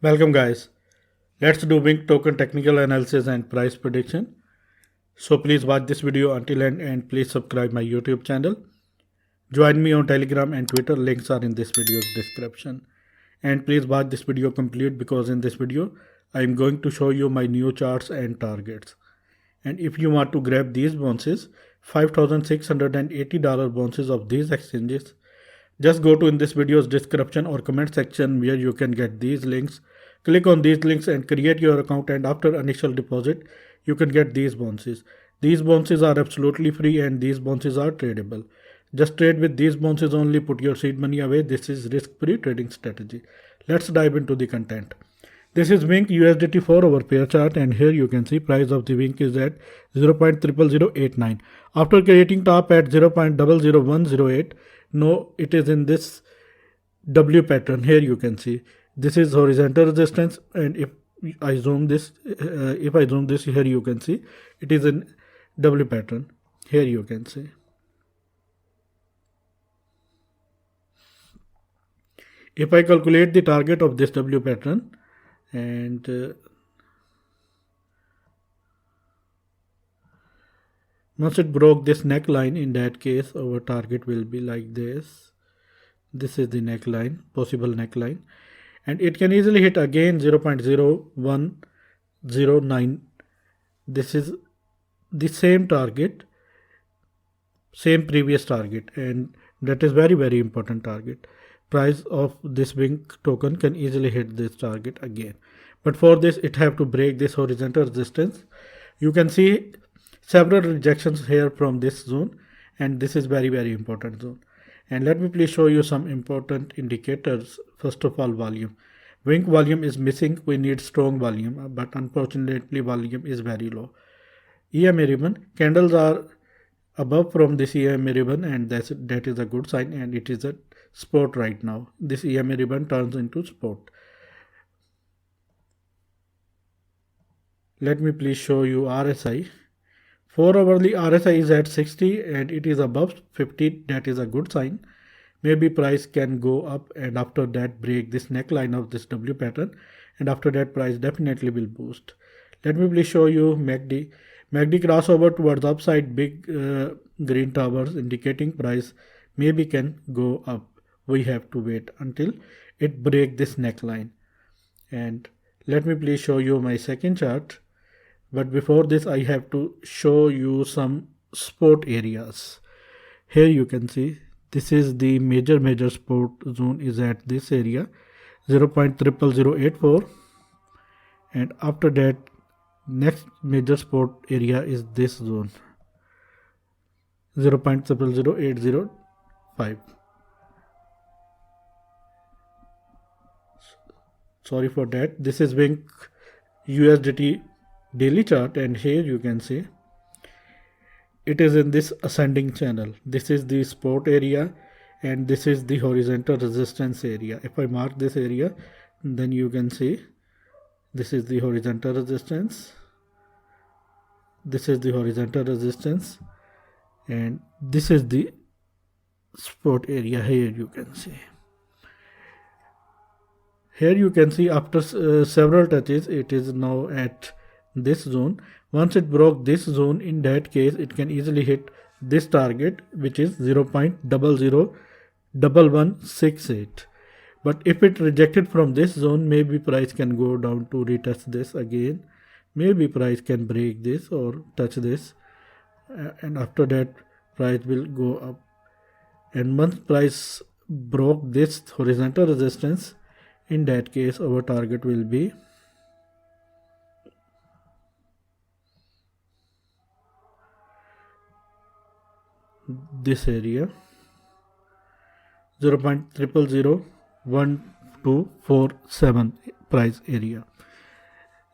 Welcome guys. Let's do Wink token technical analysis and price prediction. So please watch this video until end and please subscribe my YouTube channel. Join me on Telegram and Twitter, links are in this video's description. And please watch this video complete because in this video I am going to show you my new charts and targets. And if you want to grab these bounces, $5,680 bounces of these exchanges, just go to in this video's description or comment section where you can get these links. Click on these links and create your account, and after initial deposit you can get these bounces. These bounces are absolutely free and these bounces are tradable. Just trade with these bounces only, put your seed money away. This is risk-free trading strategy. Let's dive into the content. This is Wink USDT 4-hour pair chart, and here you can see price of the Wink is at 0.00089. After creating top at 0.00108, no, it is in this W pattern. Here you can see this is horizontal resistance, and if I zoom this, here you can see it is in W pattern. Here you can see. If I calculate the target of this W pattern, and once it broke this neckline, in that case our target will be like this. This is the neckline, possible neckline, and it can easily hit again 0.0109. This is the same target, same previous target, and that is very important target. Price of this Wink token can easily hit this target again, but for this it have to break this horizontal resistance. You can see several rejections here from this zone, and this is very important zone. And let me please show you some important indicators. First of all, volume. Wink volume is missing. We need strong volume, but unfortunately volume is very low. EMA ribbon, candles are above from this EMA ribbon, and that is a good sign, and it is a support right now. This EMA ribbon turns into support. Let me please show you RSI. 4-hourly RSI is at 60 and it is above 50. That is a good sign. Maybe price can go up and after that break this neckline of this W pattern, and after that price definitely will boost. Let me please show you MACD. MACD crossover towards upside, big green towers indicating price maybe can go up. We have to wait until it break this neckline. And let me please show you my second chart. But before this I have to show you some support areas. Here you can see this is the major support zone is at this area 0.00084, and after that next major support area is this zone 0.00805. Sorry for that. This is Wink USDT daily chart, and here you can see it is in this ascending channel. This is the support area and this is the horizontal resistance area. If I mark this area, then you can see this is the horizontal resistance, this is the horizontal resistance, and this is the support area. Here you can see. Here you can see after several touches it is now at this zone. Once it broke this zone, in that case it can easily hit this target, which is 0.01168. But if it rejected from this zone, maybe price can go down to retest this again. Maybe price can break this or touch this, and after that price will go up. And once price broke this horizontal resistance, in that case our target will be this area 0.000147 price area.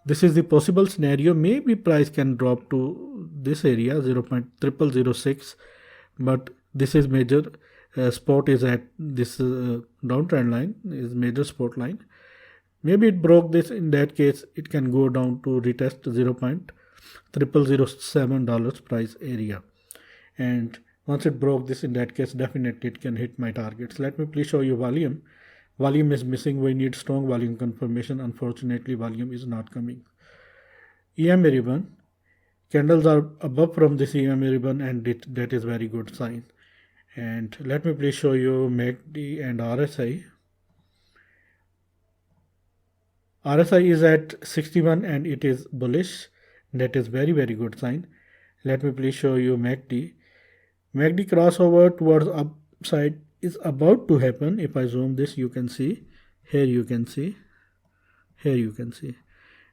This is the possible scenario. Maybe price can drop to this area 0.0006, but this is major spot is at this downtrend line is major support line. Maybe it broke this. In that case it can go down to retest $0.0007 price area, and once it broke this, in that case definitely it can hit my targets. Let me please show you volume. volume is missing. We need strong volume confirmation. Unfortunately, volume is not coming. EMA ribbon. Candles are above from this EMA ribbon, and that is very good sign. And let me please show you MACD and RSI. RSI is at 61 and it is bullish. That is very good sign. Let me please show you MACD. MACD crossover towards upside is about to happen. If I zoom this, you can see. Here you can see. Here you can see.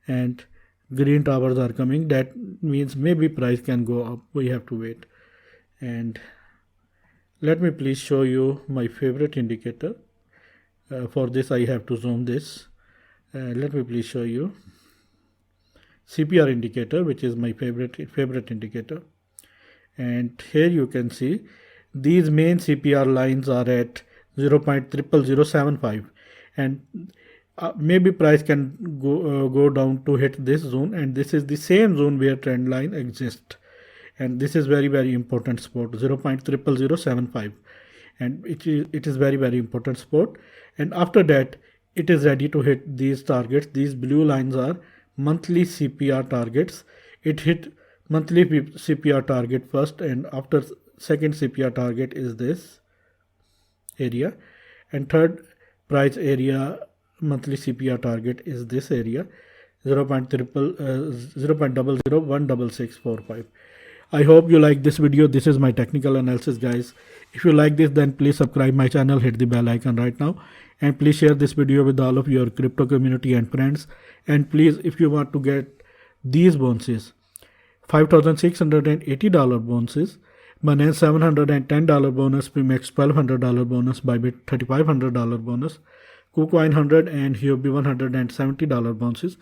And green towers are coming. That means maybe price can go up. We have to wait. And let me please show you my favorite indicator. For this I have to zoom this. Let me please show you CPR indicator, which is my favorite indicator. And here you can see these main CPR lines are at 0.00075, and maybe price can go down to hit this zone, and this is the same zone where trend line exists, and this is very important support, 0.00075, and it is very important support. And after that it is ready to hit these targets. These blue lines are monthly CPR targets. It hit monthly CPR target first, and after second CPR target is this area, and third price area monthly CPR target is this area, 0.0016645. I hope you like this video. This is my technical analysis, guys. If you like this, then please subscribe my channel, hit the bell icon right now, and please share this video with all of your crypto community and friends. And please, if you want to get these bonuses, $5,680 bonuses, Binance $710 bonus, Pmax $1,200 bonus, Bybit $3,500 bonus, KuCoin 100 and Huobi $170 bonuses,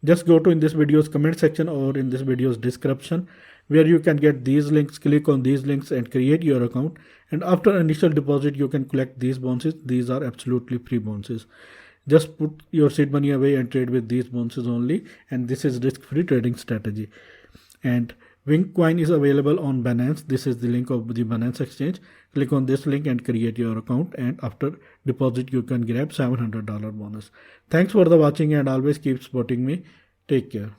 just go to in this video's comment section or in this video's description, where you can get these links. Click on these links and create your account, and after initial deposit you can collect these bonuses. These are absolutely free bonuses. Just put your seed money away and trade with these bonuses only, and this is risk-free trading strategy. And Wingcoin is available on Binance. This is the link of the Binance exchange. Click on this link and create your account, and after deposit you can grab $700 bonus. Thanks for the watching, and always keep supporting me. Take care.